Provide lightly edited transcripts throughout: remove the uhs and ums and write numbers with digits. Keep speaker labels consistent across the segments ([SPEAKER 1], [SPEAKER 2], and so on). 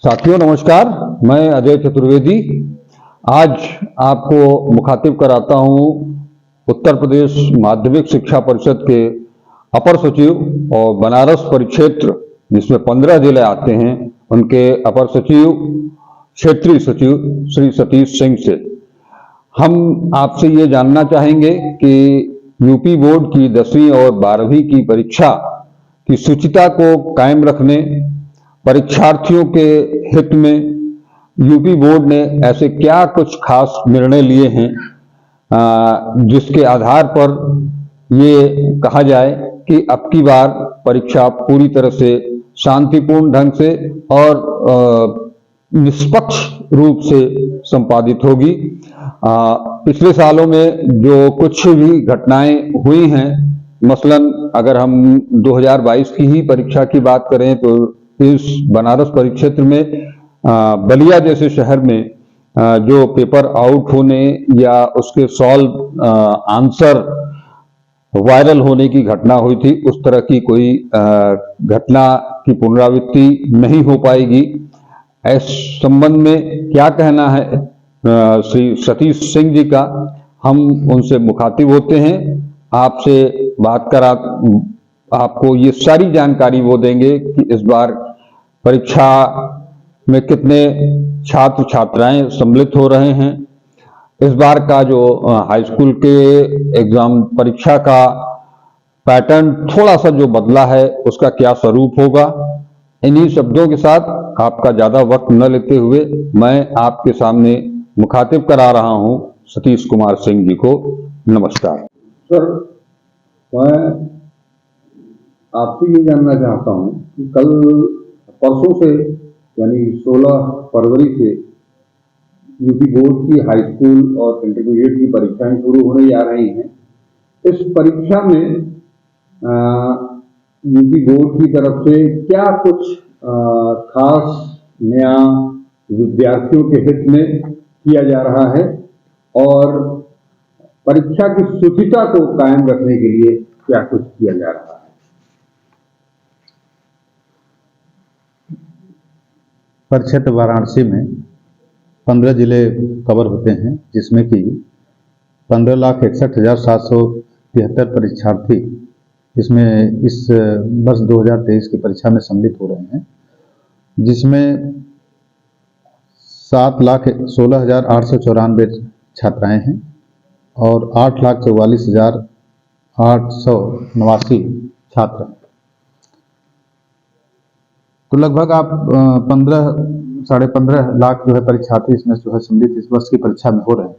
[SPEAKER 1] साथियों नमस्कार, मैं अजय चतुर्वेदी आज आपको मुखातिब कराता हूं उत्तर प्रदेश माध्यमिक शिक्षा परिषद के अपर सचिव और बनारस परिक्षेत्र जिसमें 15 जिले आते हैं उनके अपर सचिव क्षेत्रीय सचिव श्री सतीश सिंह से। हम आपसे ये जानना चाहेंगे कि यूपी बोर्ड की 10वीं और 12वीं की परीक्षा की शुचिता को कायम रखने, परीक्षार्थियों के हित में यूपी बोर्ड ने ऐसे क्या कुछ खास निर्णय लिए हैं जिसके आधार पर ये कहा जाए कि अब की बार परीक्षा पूरी तरह से शांतिपूर्ण ढंग से और निष्पक्ष रूप से संपादित होगी। पिछले सालों में जो कुछ भी घटनाएं हुई हैं, मसलन अगर हम 2022 की ही परीक्षा की बात करें तो इस बनारस परिक्षेत्र में बलिया जैसे शहर में जो पेपर आउट होने या उसके सॉल्व आंसर वायरल होने की घटना हुई थी, उस तरह की कोई घटना की पुनरावृत्ति नहीं हो पाएगी। इस संबंध में क्या कहना है श्री सतीश सिंह जी का, हम उनसे मुखातिब होते हैं। आपसे बात करा आपको ये सारी जानकारी वो देंगे कि इस बार परीक्षा में कितने छात्र छात्राएं सम्मिलित हो रहे हैं, इस बार का जो हाई स्कूल के एग्जाम परीक्षा का पैटर्न थोड़ा सा जो बदला है उसका क्या स्वरूप होगा। इन्हीं शब्दों के साथ आपका ज्यादा वक्त न लेते हुए मैं आपके सामने मुखातिब करा रहा हूं सतीश कुमार सिंह जी को। नमस्कार
[SPEAKER 2] सर, मैं आपसे ये जानना चाहता हूं कि कल परसों से यानी 16 फरवरी से यूपी बोर्ड की हाई स्कूल और इंटरमीडिएट की परीक्षाएं शुरू होने जा रही हैं। इस परीक्षा में यूपी बोर्ड की तरफ से क्या कुछ खास नया विद्यार्थियों के हित में किया जा रहा है और परीक्षा की शुचिता को कायम रखने के लिए क्या कुछ किया जा रहा है।
[SPEAKER 3] परिक्षेत्र वाराणसी में 15 जिले कवर होते हैं, जिसमें कि 15,61,773 परीक्षार्थी इसमें इस वर्ष 2023 की परीक्षा में सम्मिलित हो रहे हैं, जिसमें 7,16,894 छात्राएं हैं और 8,44,889 छात्र हैं। तो लगभग आप 15 - 15 लाख जो है परीक्षार्थी इसमें जो है सम्मिलित इस वर्ष की परीक्षा में हो रहे हैं।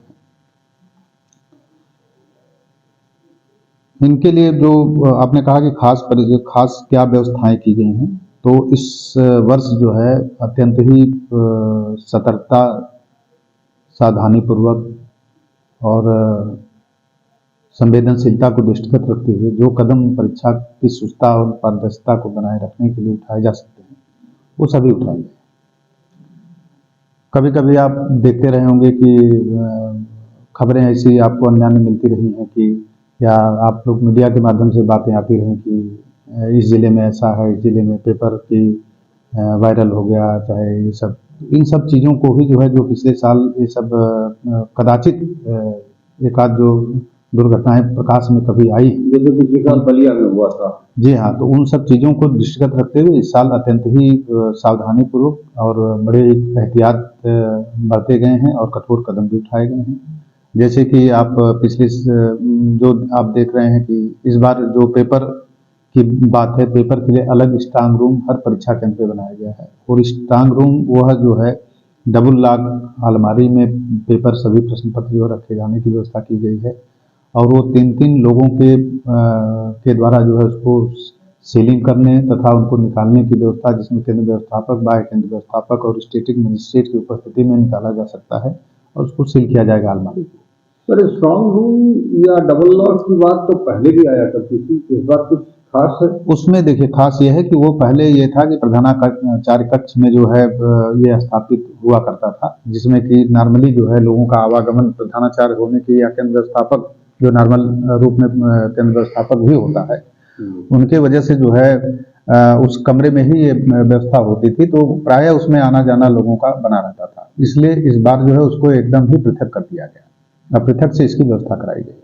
[SPEAKER 3] इनके लिए जो आपने कहा कि खास क्या व्यवस्थाएं की गई हैं, तो इस वर्ष जो है अत्यंत ही सतर्कता, सावधानीपूर्वक और संवेदनशीलता को दृष्टिगत रखते हुए जो कदम परीक्षा की शुचिता और पारदर्शिता को बनाए रखने के लिए उठाए जा सकते हैं, वो सभी उठाए गए। कभी कभी आप देखते रहे होंगे कि खबरें ऐसी आपको अनजाने मिलती रही हैं कि या आप लोग मीडिया के माध्यम से बातें आती रहीं कि इस जिले में ऐसा है, इस जिले में पेपर की वायरल हो गया, चाहे ये सब इन सब चीज़ों को भी जो है जो पिछले साल ये सब कदाचित एक आध जो दुर्घटनाएं प्रकाश में कभी आई,
[SPEAKER 2] जैसे पिछले साल बलिया में हुआ था।
[SPEAKER 3] जी हाँ, तो उन सब चीज़ों को दृष्टिगत रखते हुए इस साल अत्यंत ही सावधानीपूर्वक और बड़े एहतियात बरते गए हैं और कठोर कदम भी उठाए गए हैं। जैसे कि आप पिछले जो आप देख रहे हैं कि इस बार जो पेपर की बात है, पेपर के लिए अलग स्ट्रांग रूम हर परीक्षा केंद्र पे बनाया गया है और स्ट्रांग रूम वह जो है डबल लॉक अलमारी में पेपर सभी प्रश्न पत्र जो रखे जाने की व्यवस्था की गई है और वो 3-3 लोगों के द्वारा जो है उसको सीलिंग करने तथा उनको निकालने की व्यवस्था, जिसमें केंद्र व्यवस्थापक, बाह्य केंद्र व्यवस्थापक और स्टैटिक मजिस्ट्रेट की उपस्थिति में निकाला जा सकता है और उसको सील किया जाएगा अलमारी को।
[SPEAKER 2] सर, स्ट्रांग रूम या डबल लॉक की बात तो पहले भी आया करती थी, इस बार कुछ खास है
[SPEAKER 3] उसमें? देखिए, खास ये है कि वो पहले ये था कि प्रधानाचार्य कक्ष में जो है ये स्थापित हुआ करता था, जिसमें कि नॉर्मली जो है लोगों का आवागमन प्रधानाचार्य होने की या केंद्र व्यवस्थापक जो नॉर्मल रूप में केंद्र व्यवस्थापक भी होता है, उनके वजह से जो है उस कमरे में ही ये व्यवस्था होती थी, तो प्रायः उसमें आना जाना लोगों का बना रहता था। इसलिए इस बार जो है उसको एकदम ही पृथक कर दिया गया, पृथक से इसकी व्यवस्था कराई गई।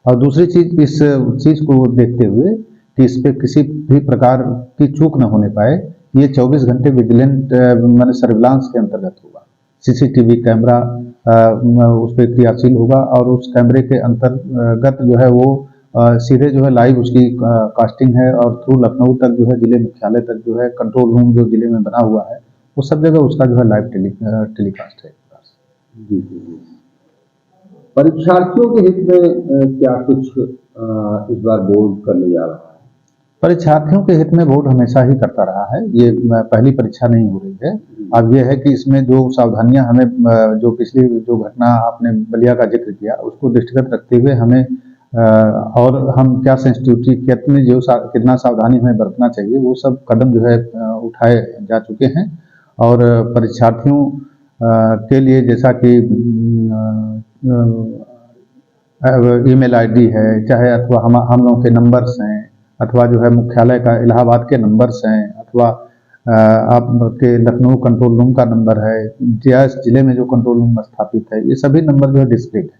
[SPEAKER 3] और दूसरी चीज, इस चीज को देखते हुए कि इस पे किसी भी प्रकार की चूक न होने पाए, ये 24 घंटे विजिलेंट माने सर्विलांस के अंतर्गत होगा। सीसीटीवी कैमरा उस पर क्रियाशील होगा और उस कैमरे के अंतर्गत जो है वो सीधे जो है लाइव उसकी कास्टिंग है और थ्रू लखनऊ तक जो है जिले मुख्यालय तक जो है कंट्रोल रूम जो जिले में बना हुआ है वो सब जगह उसका जो है लाइव टेलीकास्ट है।
[SPEAKER 2] जी जी जी। परीक्षार्थियों के हित में क्या कुछ इस बार बोर्ड करने जा रहा है?
[SPEAKER 3] परीक्षार्थियों के हित में बोर्ड हमेशा ही करता रहा है, ये पहली परीक्षा नहीं हो रही है। अब ये है कि इसमें जो सावधानियां हमें, जो पिछली जो घटना आपने बलिया का जिक्र किया उसको दृष्टिगत रखते हुए हमें और हम क्या सेंसिटिविटी कितनी कितना सावधानी हमें बरतना चाहिए वो सब कदम जो है उठाए जा चुके हैं। और परीक्षार्थियों के लिए जैसा कि ईमेल आईडी है, चाहे अथवा हम लोगों के नंबर्स हैं, अथवा जो है मुख्यालय का इलाहाबाद के नंबर्स हैं, अथवा आपके लखनऊ कंट्रोल रूम का नंबर है, जिले में जो कंट्रोल रूम स्थापित है, ये सभी नंबर जो है डिस्प्लेड है।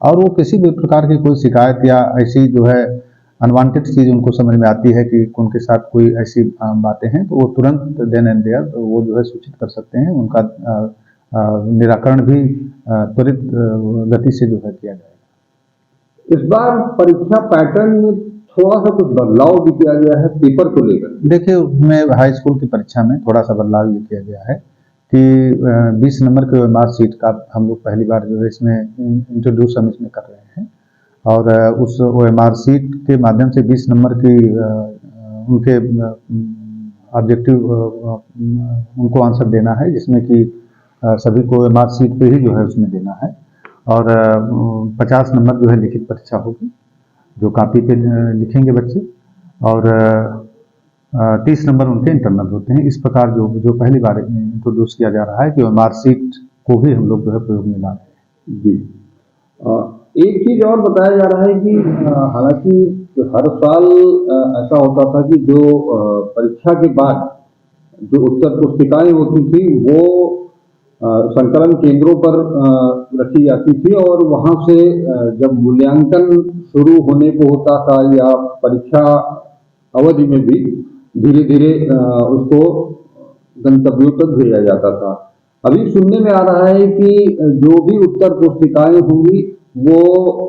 [SPEAKER 3] और वो किसी भी प्रकार की कोई शिकायत या ऐसी जो है अनवांटेड चीज़ उनको समझ में आती है कि उनके साथ कोई ऐसी बातें हैं तो वो तुरंत देन एंड देयर वो जो है सूचित कर सकते हैं। उनका निराकरण भी त्वरित गति से जो है किया जाएगा।
[SPEAKER 2] इस बार परीक्षा पैटर्न में थोड़ा सा कुछ बदलाव भी किया गया है पेपर को लेकर।
[SPEAKER 3] देखिए, उसमें हाई स्कूल की परीक्षा में थोड़ा सा बदलाव ये किया गया है कि 20 नंबर के OMR सीट का हम लोग पहली बार जो है इसमें इंट्रोड्यूस हम इसमें कर रहे हैं। और उस OMR सीट के माध्यम से 20 नंबर की उनके ऑब्जेक्टिव उनको आंसर देना है, जिसमें कि सभी को OMR सीट पे ही जो है उसमें देना है। और 50 नंबर जो है लिखित परीक्षा होगी जो कापी पे लिखेंगे बच्चे, और 30 नंबर उनके इंटरनल होते हैं। इस प्रकार जो पहली बार इंट्रोड्यूस किया जा रहा है कि OMR सीट को भी हम लोग जो है प्रयोग में ला रहे हैं।
[SPEAKER 2] जी। एक चीज और बताया जा रहा है कि हालांकि हर साल ऐसा होता था कि जो परीक्षा के बाद जो उत्तर पुस्तिकाएं होती थी वो संकलन केंद्रों पर रखी जाती थी और वहां से जब मूल्यांकन शुरू होने को होता था या परीक्षा अवधि में भी धीरे धीरे उसको गंतव्यों तक भेजा जाता था। अभी सुनने में आ रहा है कि जो भी उत्तर पुस्तिकाएं होंगी वो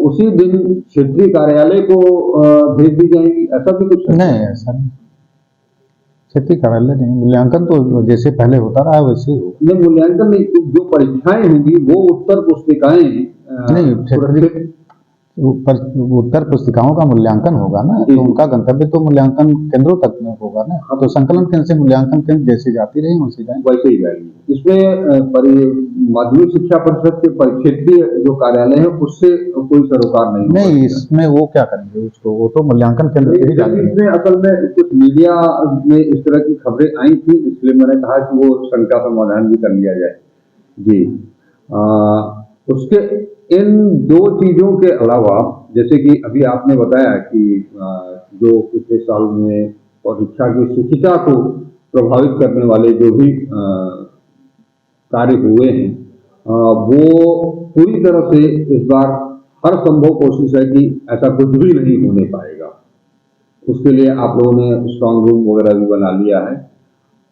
[SPEAKER 2] उसी दिन क्षेत्रीय कार्यालय को भेज दी जाएंगी, ऐसा भी कुछ
[SPEAKER 3] नहीं? ऐसा नहीं, क्षेत्रीय कार्यालय नहीं, मूल्यांकन तो जैसे पहले होता रहा है वैसे ही होगा।
[SPEAKER 2] नहीं, मूल्यांकन नहीं, जो परीक्षाएं होंगी वो उत्तर पुस्तिकाएं
[SPEAKER 3] नहीं, उत्तर पुस्तिकाओं का मूल्यांकन होगा ना, तो उनका गंतव्य तो मूल्यांकन केंद्रों तक में होगा ना, तो संकलन केंद्र से मूल्यांकन केंद्र जैसे जाती रही वैसे जाएंगे,
[SPEAKER 2] वैसे ही जाएंगे। इसमें माध्यमिक शिक्षा परिषद के क्षेत्रीय जो कार्यालय है उससे कोई सरोकार
[SPEAKER 3] नहीं, इसमें वो क्या करेंगे उसको, वो तो मूल्यांकन केंद्र से ही जाएंगे।
[SPEAKER 2] इसमें असल में कुछ मीडिया में इस तरह की खबरें आई थी, इसलिए मैंने कहा कि वो शंका समाधान भी कर लिया जाए। जी। उसके इन दो चीजों के अलावा जैसे कि अभी आपने बताया कि जो पिछले साल में परीक्षा की शुचिता को प्रभावित करने वाले जो भी कार्य हुए हैं वो पूरी तरह से इस बार हर संभव कोशिश है कि ऐसा कुछ भी नहीं होने पाएगा। उसके लिए आप लोगों ने स्ट्रांग रूम वगैरह भी बना लिया है।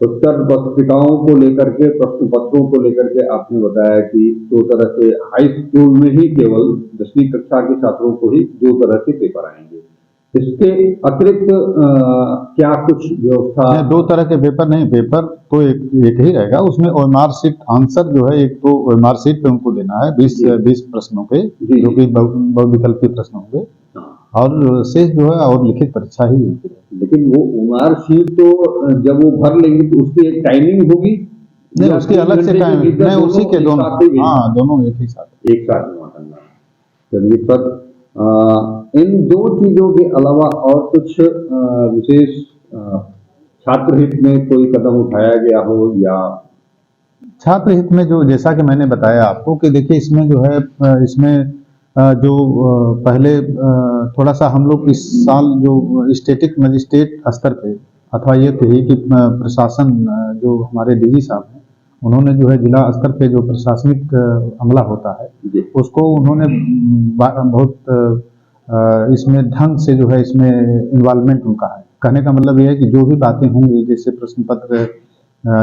[SPEAKER 2] उत्तर पुस्तिकाओं को लेकर के, प्रश्न पत्रों को लेकर के आपने बताया कि दो तरह से हाई स्कूल में ही केवल 10वीं कक्षा के छात्रों को ही 2 तरह के पेपर आएंगे। इसके अतिरिक्त क्या कुछ व्यवस्था?
[SPEAKER 3] 2 तरह के पेपर नहीं, पेपर तो एक ही रहेगा। उसमें OMR सीट आंसर जो है एक तो OMR सीट पे उनको देना है 20 प्रश्नों के, जो कि बहुविकल्पी प्रश्न होंगे, और शेष जो है और लिखित परीक्षा ही होगी।
[SPEAKER 2] लेकिन वो OMR सीट तो जब वो भर लेंगे तो उसकी एक टाइमिंग होगी?
[SPEAKER 3] नहीं, उसकी अलग से टाइमिंग नहीं, उसी के दोनों, हाँ दोनों एक ही साथ
[SPEAKER 2] जमा करना। चलिए सर, इन 2 चीजों के अलावा और कुछ विशेष छात्र हित में कोई कदम उठाया गया हो? या
[SPEAKER 3] छात्र हित में जो, जैसा कि मैंने बताया आपको कि देखिए इसमें जो है, इसमें जो पहले थोड़ा सा हम लोग इस साल जो स्टेटिक मजिस्ट्रेट स्तर पे अथवा ये कही कि प्रशासन जो हमारे डीजी साहब हैं, उन्होंने जो है जिला स्तर पे जो प्रशासनिक अमला होता है
[SPEAKER 2] जी।
[SPEAKER 3] उसको उन्होंने बहुत इसमें ढंग से जो है इसमें इन्वॉल्वमेंट उनका है। कहने का मतलब ये है कि जो भी बातें होंगी, जैसे प्रश्न पत्र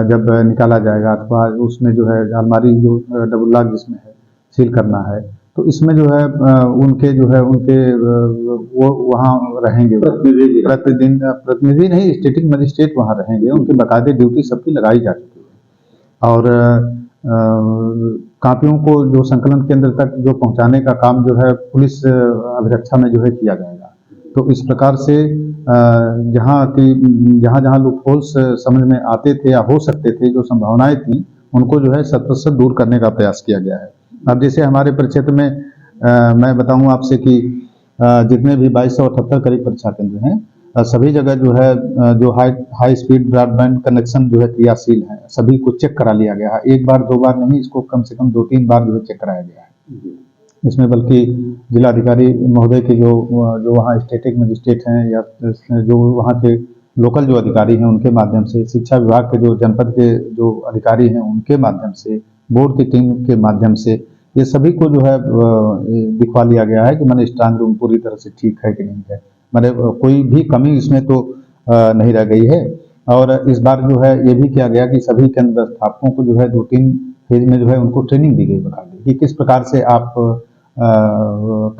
[SPEAKER 3] जब निकाला जाएगा अथवा उसमें जो है अलमारी जो डबल लॉक जिसमें है सील करना है, तो इसमें जो है उनके जो है उनके वो वहाँ रहेंगे, प्रतिनिधि नहीं, स्टेटिक मजिस्ट्रेट वहाँ रहेंगे, उनके बाकायदे ड्यूटी सबकी लगाई जा चुकी है। और कापियों को जो संकलन केंद्र तक जो पहुंचाने का काम जो है पुलिस अभिरक्षा में जो है किया जाएगा। तो इस प्रकार से जहाँ जहाँ लूपहोल्स समझ में आते थे या हो सकते थे, जो संभावनाएं थी, उनको जो है 100% दूर करने का प्रयास किया गया है। अब जैसे हमारे परिक्षेत्र में मैं बताऊं आपसे कि जितने भी 2278 करीब परीक्षा केंद्र हैं, सभी जगह जो है जो हाई स्पीड ब्रॉडबैंड कनेक्शन जो है क्रियाशील है, सभी को चेक करा लिया गया है। एक बार दो बार नहीं, इसको कम से कम 2-3 बार जो है चेक कराया गया है। इसमें बल्कि जिलाधिकारी महोदय के जो वहाँ स्टेटिक मजिस्ट्रेट हैं या जो वहाँ के लोकल जो अधिकारी हैं उनके माध्यम से, शिक्षा विभाग के जो जनपद के जो अधिकारी हैं उनके माध्यम से, बोर्ड की टीम के माध्यम से, ये सभी को जो है दिखवा लिया गया है कि मैंने स्ट्रांग रूम पूरी तरह से ठीक है कि नहीं है, मैंने कोई भी कमी इसमें तो नहीं रह गई है। और इस बार जो है ये भी किया गया कि सभी केंद्र व्यवस्थापकों को जो है 2-3 फेज में जो है उनको ट्रेनिंग दी गई बकायदे कि किस प्रकार से आप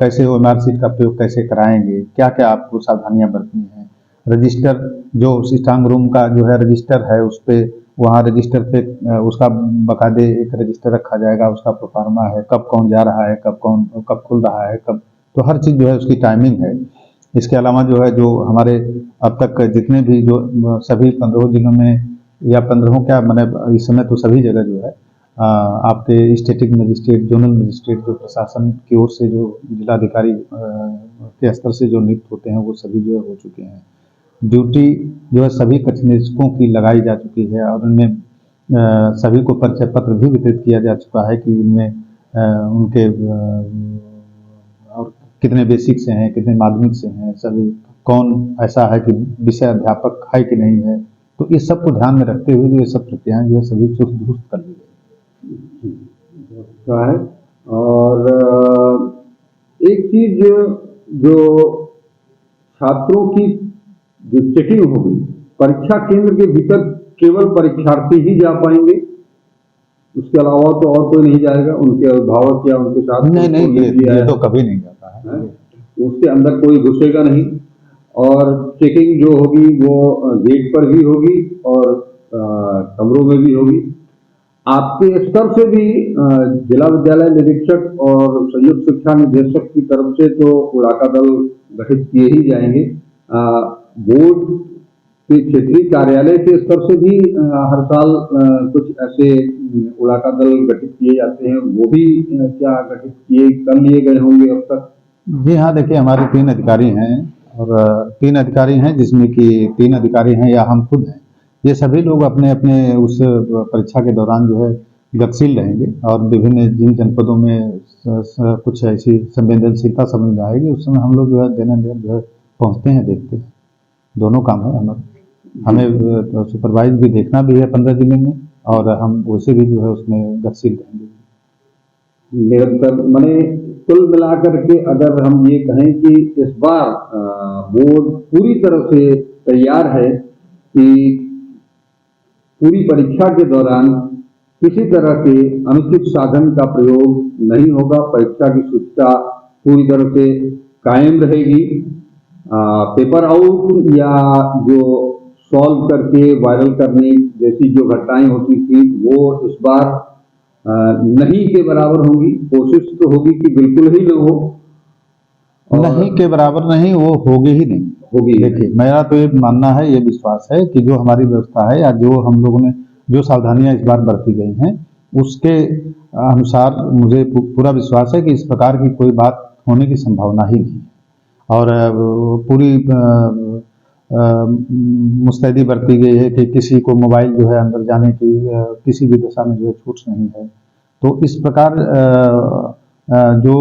[SPEAKER 3] कैसे OMR शीट का प्रयोग कैसे कराएंगे, क्या क्या आपको सावधानियां बरतनी है। रजिस्टर जो स्ट्रांग रूम का जो है रजिस्टर है, उस पर वहाँ रजिस्टर पे उसका बकायदे एक रजिस्टर रखा जाएगा, उसका प्रोफार्मा है, कब कौन जा रहा है, कब खुल रहा है, कब, तो हर चीज़ जो है उसकी टाइमिंग है। इसके अलावा जो है जो हमारे अब तक जितने भी जो सभी 15 जिलों में या 15 क्या मैंने इस समय तो सभी जगह जो है आपके स्टेटिक मजिस्ट्रेट, जोनल मजिस्ट्रेट जो प्रशासन की ओर से जो जिलाधिकारी के स्तर से जो नियुक्त होते हैं वो सभी जो है हो चुके हैं। ड्यूटी जो है सभी कक्षनिरीक्षकों की लगाई जा चुकी है और उनमें सभी को परिचय पत्र भी वितरित किया जा चुका है कि इनमें उनके और कितने बेसिक से हैं, कितने माध्यमिक से हैं, सभी कौन ऐसा है कि विषय अध्यापक है कि नहीं है। तो इस सब को ध्यान में रखते हुए जो ये सब प्रक्रियाएं जो है सभी चुस्त दुरुस्त कर ली गई
[SPEAKER 2] है। और एक चीज जो छात्रों की जो चेकिंग होगी, परीक्षा केंद्र के भीतर केवल परीक्षार्थी ही जा पाएंगे, उसके अलावा तो और कोई नहीं जाएगा, उनके अभिभावक या उनके साथ
[SPEAKER 3] नहीं, ये तो कभी नहीं जाता है।
[SPEAKER 2] उसके अंदर कोई घुसेगा नहीं और चेकिंग जो होगी वो गेट पर भी होगी और कमरों में भी होगी। आपके स्तर से भी जिला विद्यालय निरीक्षक और संयुक्त शिक्षा निदेशक की तरफ से तो उड़ाका दल गठित किए ही जाएंगे। बोर्ड के क्षेत्रीय कार्यालय के स्तर से भी हर साल कुछ ऐसे उड़ाका दल गठित किए जाते हैं, वो भी क्या गठित कर लिए गए होंगे अब तक?
[SPEAKER 3] जी हाँ, देखिए हमारे 3 अधिकारी हैं और 3 अधिकारी हैं जिसमें कि 3 अधिकारी हैं या हम खुद हैं। ये सभी लोग अपने अपने उस परीक्षा के दौरान जो है गतिशील रहेंगे और विभिन्न जिन जनपदों में कुछ ऐसी संवेदनशीलता समझ में आएगी उस समय हम लोग जो है दैनिक जो है पहुँचते हैं, देखते हैं। दोनों काम है हमें सुपरवाइज भी देखना भी है 15 जिले में और हम वैसे भी जो है उसमें गतिशील रहेंगे
[SPEAKER 2] निरंतर। माने कुल मिलाकर के अगर हम ये कहें कि इस बार बोर्ड पूरी तरह से तैयार है कि पूरी परीक्षा के दौरान किसी तरह के अनुचित साधन का प्रयोग नहीं होगा, परीक्षा की शुचिता पूरी तरह से कायम रहेगी। पेपर आउट या जो सॉल्व करके वायरल करने जैसी जो घटनाएं होती थी वो इस बार नहीं के बराबर होगी। कोशिश तो होगी कि बिल्कुल ही न हो,
[SPEAKER 3] नहीं के बराबर नहीं, वो होगी ही नहीं होगी। देखिए मेरा तो ये मानना है, ये विश्वास है कि जो हमारी व्यवस्था है या जो हम लोगों ने जो सावधानियां इस बार बरती गई हैं उसके अनुसार मुझे पूरा विश्वास है कि इस प्रकार की कोई बात होने की संभावना ही नहीं है और पूरी मुस्तैदी बरती गई है कि किसी को मोबाइल जो है अंदर जाने की किसी भी दशा में जो है छूट नहीं है। तो इस प्रकार जो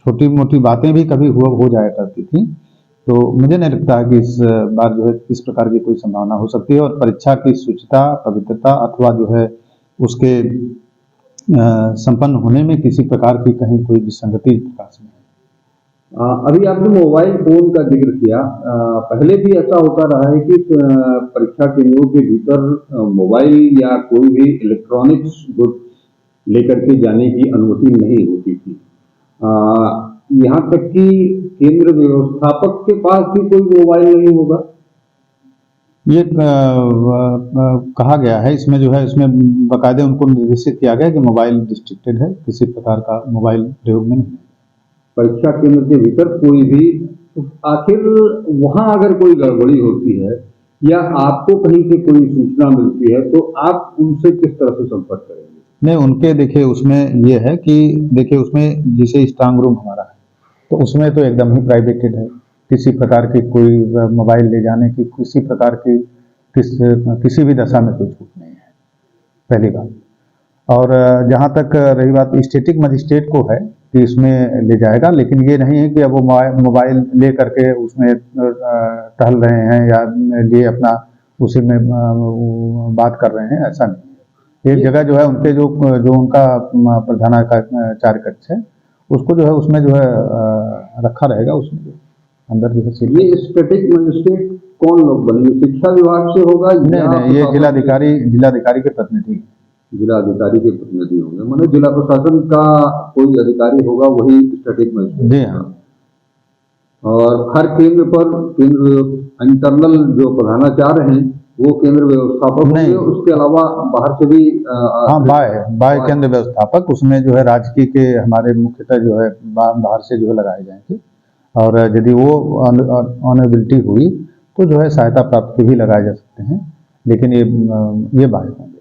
[SPEAKER 3] छोटी मोटी बातें भी कभी हो जाया करती थी तो मुझे नहीं लगता है कि इस बार जो है इस प्रकार की कोई संभावना हो सकती है, और परीक्षा की शुचिता, पवित्रता अथवा जो है उसके संपन्न होने में किसी प्रकार की कहीं कोई विसंगति प्रकाश नहीं है।
[SPEAKER 2] अभी आपने मोबाइल फोन का जिक्र किया। पहले भी ऐसा होता रहा है कि परीक्षा केंद्रों के भीतर मोबाइल या कोई भी इलेक्ट्रॉनिक्स गुड्स लेकर के जाने की अनुमति नहीं होती थी। यहाँ तक कि केंद्र व्यवस्थापक के पास भी कोई मोबाइल नहीं होगा।
[SPEAKER 3] ये कहा गया है, इसमें जो है इसमें बाकायदे उनको निर्देशित किया गया है कि मोबाइल रिस्ट्रिक्टेड है, किसी प्रकार का मोबाइल प्रयोग में नहीं।
[SPEAKER 2] परीक्षा केंद्र के भीतर कोई भी, आखिर वहां अगर कोई गड़बड़ी होती है या आपको कहीं से कोई सूचना मिलती है तो आप उनसे किस तरह से संपर्क करेंगे?
[SPEAKER 3] नहीं, उनके देखिए उसमें ये है कि देखिए उसमें जैसे स्ट्रांग रूम हमारा है, तो उसमें तो एकदम ही प्राइवेटेड है, किसी प्रकार की कोई मोबाइल ले जाने की किसी प्रकार की किसी भी दशा में कोई छूट नहीं है, पहली बात। और जहाँ तक रही बात स्टैटिक मजिस्ट्रेट को है कि इसमें ले जाएगा, लेकिन ये नहीं है कि अब वो मोबाइल ले करके उसमें टहल रहे हैं या लिए अपना उसी में बात कर रहे हैं, ऐसा नहीं। एक जगह जो है उनके जो उनका प्रधानाचार्य कक्ष है उसको जो है उसमें जो है रखा रहेगा, उसमें जो अंदर जो है।
[SPEAKER 2] ये स्टैटिक मजिस्ट्रेट कौन लोग बनेंगे? शिक्षा विभाग से होगा?
[SPEAKER 3] नहीं, ये जिलाधिकारी के प्रतिनिधि।
[SPEAKER 2] जिलाधिकारी के प्रतिनिधि होंगे, मतलब जिला प्रशासन का कोई अधिकारी होगा वही स्टैटिक मजिस्ट्रेट।
[SPEAKER 3] जी हाँ।
[SPEAKER 2] और हर केंद्र पर केंद्र इंटरनल जो प्रधानाचार्य हैं वो केंद्र व्यवस्थापक होंगे, उसके अलावा बाहर से भी
[SPEAKER 3] हाँ बाय केंद्र व्यवस्थापक, उसमें जो है राजकीय के हमारे मुख्यतः जो है बाहर से जो है लगाए जाएंगे, और यदि वो ऑनरेबिलिटी हुई तो जो है सहायता प्राप्त के भी लगाए जा सकते हैं, लेकिन ये बाहर होंगे।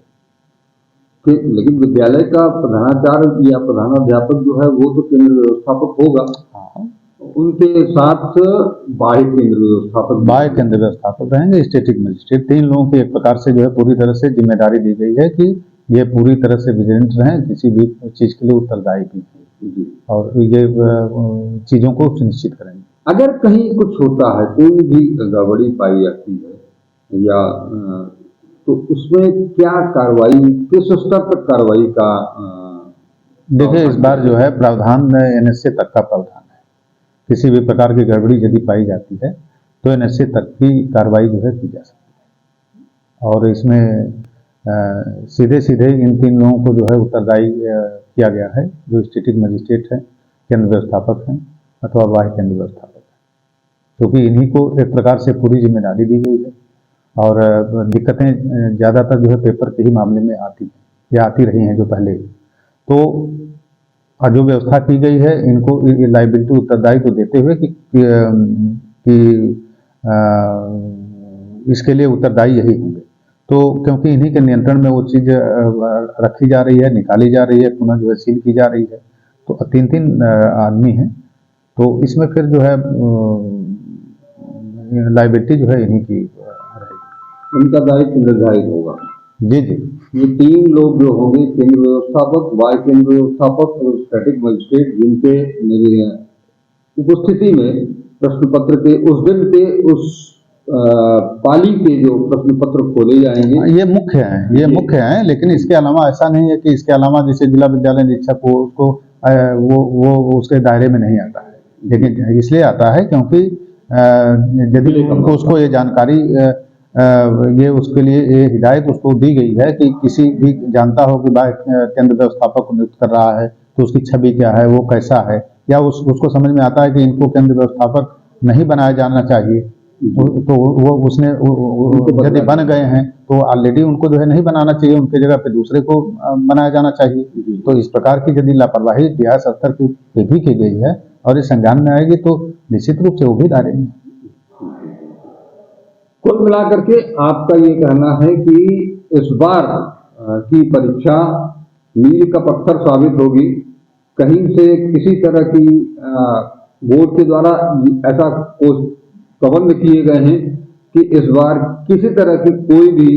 [SPEAKER 2] लेकिन विद्यालय का प्रधानाचार्य या प्रधानाध्यापक जो है वो तो केंद्र व्यवस्थापक होगा।
[SPEAKER 3] हाँ,
[SPEAKER 2] उनके साथ बाह्य केंद्र व्यवस्थापक
[SPEAKER 3] रहेंगे, स्टैटिक मजिस्ट्रेट। 3 लोगों की एक प्रकार से जो है पूरी तरह से जिम्मेदारी दी गई है कि ये पूरी तरह से विजिलेंट रहें, किसी भी चीज के लिए उत्तरदायी भी हैं और ये चीजों को सुनिश्चित करेंगे।
[SPEAKER 2] अगर कहीं कुछ होता है, कोई भी गड़बड़ी पाई जाती है या तो उसमें क्या कार्रवाई, किस स्तर तक कार्रवाई का?
[SPEAKER 3] देखिए इस बार जो है प्रावधान NSA तक का प्रावधान है, किसी भी प्रकार की गड़बड़ी यदि पाई जाती है तो NSA तक की कार्रवाई जो है की जा सकती है, और इसमें सीधे इन 3 लोगों को जो है उत्तरदायी किया गया है, जो स्टैटिक मजिस्ट्रेट है, केंद्र व्यवस्थापक हैं अथवा बाह्य केंद्र व्यवस्थापक है, क्योंकि इन्हीं को एक प्रकार से पूरी जिम्मेदारी दी गई है। और दिक्कतें ज़्यादातर जो है पेपर के ही मामले में आती हैं या आती रही हैं जो पहले, तो जो व्यवस्था की गई है इनको लाइबिलिटी उत्तरदायी तो देते हुए कि इसके लिए उत्तरदायी यही होंगे, तो क्योंकि इन्हीं के नियंत्रण में वो चीज़ रखी जा रही है, निकाली जा रही है, पुनः जो है सील की जा रही है, तो 3 आदमी हैं, तो इसमें फिर जो है लाइबिलिटी जो है इन्हीं की,
[SPEAKER 2] उनका दायित्व निर्धारित होगा।
[SPEAKER 3] जी।
[SPEAKER 2] ये 3 लोग जो होंगे, केंद्र व्यवस्थापक, बाह्य केंद्र व्यवस्थापक और स्टैटिक मजिस्ट्रेट, जिनके मेरी उपस्थिति में प्रश्न पत्र के उस दिन के उस पाली के जो प्रश्न पत्र खोले जाएंगे,
[SPEAKER 3] ये मुख्य हैं, लेकिन इसके अलावा ऐसा नहीं है कि इसके अलावा जैसे जिला विद्यालय निरीक्षक हो उसको वो उसके दायरे में नहीं आता है, लेकिन इसलिए आता है क्योंकि यदि उनको उसको ये जानकारी ये उसके लिए ये हिदायत उसको दी गई है कि किसी भी जानता हो कि केंद्र व्यवस्थापक को नियुक्त कर रहा है तो उसकी छवि क्या है, वो कैसा है, या उसको समझ में आता है कि इनको केंद्र व्यवस्थापक नहीं बनाया जाना चाहिए, तो वो उसने यदि बन गए हैं तो ऑलरेडी उनको जो है नहीं बनाना चाहिए, उनके जगह पे दूसरे को बनाया जाना चाहिए। तो इस प्रकार की यदि लापरवाही इतिहास स्तर पे भी की गई है और ये संज्ञान में आएगी तो निश्चित रूप से वो भी दायरे में।
[SPEAKER 2] कुल मिलाकर के आपका ये कहना है कि इस बार की परीक्षा मील का पत्थर साबित होगी। कहीं से किसी तरह की बोर्ड के द्वारा ऐसा प्रबंध किए गए हैं कि इस बार किसी तरह की कोई भी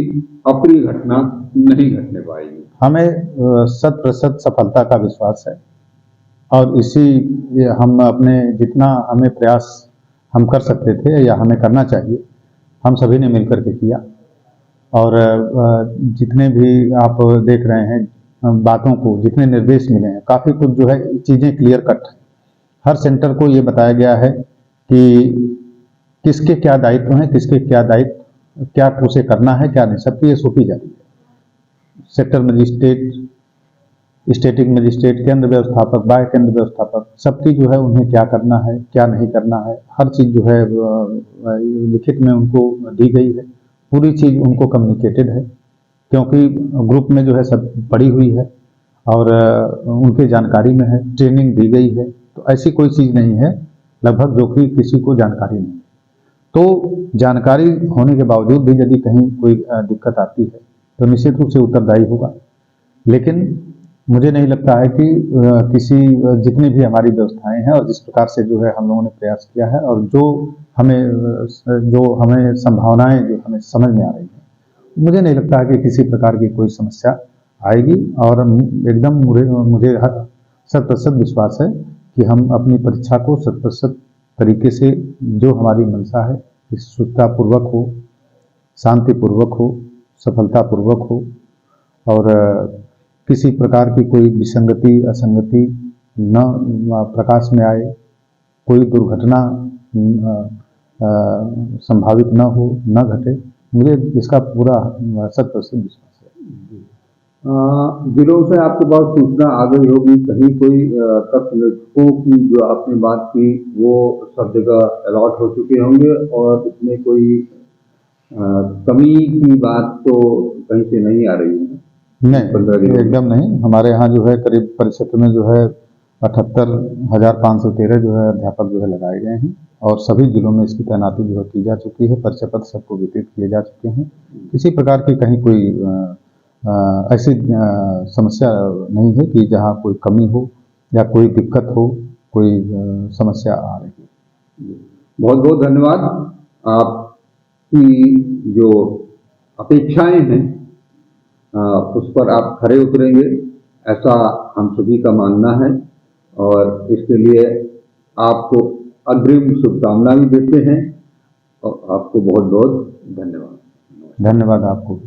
[SPEAKER 2] अप्रिय घटना नहीं घटने पाएगी।
[SPEAKER 3] हमें 100% सफलता का विश्वास है और इसी हम अपने जितना हमें प्रयास हम कर सकते थे या हमें करना चाहिए, हम सभी ने मिलकर के किया। और जितने भी आप देख रहे हैं बातों को, जितने निर्देश मिले हैं, काफ़ी कुछ जो है चीज़ें क्लियर कट है। हर सेंटर को ये बताया गया है कि किसके क्या दायित्व हैं, किसके क्या दायित्व, क्या उसे करना है, क्या नहीं, सबकी ये सौंपी जा रही है। सेक्टर मजिस्ट्रेट, स्टेटिक मजिस्ट्रेट, केंद्र व्यवस्थापक, बाह्य केंद्र व्यवस्थापक, सबकी जो है उन्हें क्या करना है, क्या नहीं करना है, हर चीज़ जो है लिखित में उनको दी गई है। पूरी चीज़ उनको कम्युनिकेटेड है, क्योंकि ग्रुप में जो है सब पड़ी हुई है और उनके जानकारी में है, ट्रेनिंग दी गई है। तो ऐसी कोई चीज़ नहीं है लगभग जो कि किसी को जानकारी नहीं है। तो जानकारी होने के बावजूद भी यदि कहीं कोई दिक्कत आती है तो निश्चित रूप से उत्तरदायी होगा। लेकिन मुझे नहीं लगता है कि किसी, जितनी भी हमारी व्यवस्थाएं हैं और जिस प्रकार से जो है हम लोगों ने प्रयास किया है और जो हमें संभावनाएं जो हमें समझ में आ रही हैं, मुझे नहीं लगता है कि किसी प्रकार की कोई समस्या आएगी। और एकदम मुझे 100% विश्वास है कि हम अपनी परीक्षा को 100% तरीके से, जो हमारी मंशा है, सुचितापूर्वक हो, शांतिपूर्वक हो, सफलतापूर्वक हो और किसी प्रकार की कोई विसंगति, असंगति न प्रकाश में आए, कोई दुर्घटना संभावित न हो, न घटे। मुझे इसका पूरा 100% विश्वास है।
[SPEAKER 2] जिलों से आपके पास सूचना आ गई होगी, कहीं कोई कक्षकों की जो आपने बात की वो सब जगह अलॉट हो चुके होंगे और इसमें कोई कमी की बात तो कहीं से नहीं आ रही है?
[SPEAKER 3] नहीं, एकदम नहीं। हमारे यहाँ जो है करीब परिक्षेत्र में जो है 78,513 जो है अध्यापक जो है लगाए गए हैं और सभी जिलों में इसकी तैनाती जो है की जा चुकी है। परिचय पत्र सबको वितरित किए जा चुके हैं। किसी प्रकार की कहीं कोई ऐसी समस्या नहीं है कि जहाँ कोई कमी हो या कोई दिक्कत हो, कोई समस्या आ रही है।
[SPEAKER 2] बहुत बहुत धन्यवाद। आपकी जो अपेक्षाएं हैं उस पर आप खरे उतरेंगे, ऐसा हम सभी का मानना है और इसके लिए आपको अग्रिम शुभकामना भी देते हैं और आपको बहुत बहुत धन्यवाद।
[SPEAKER 3] धन्यवाद आपको।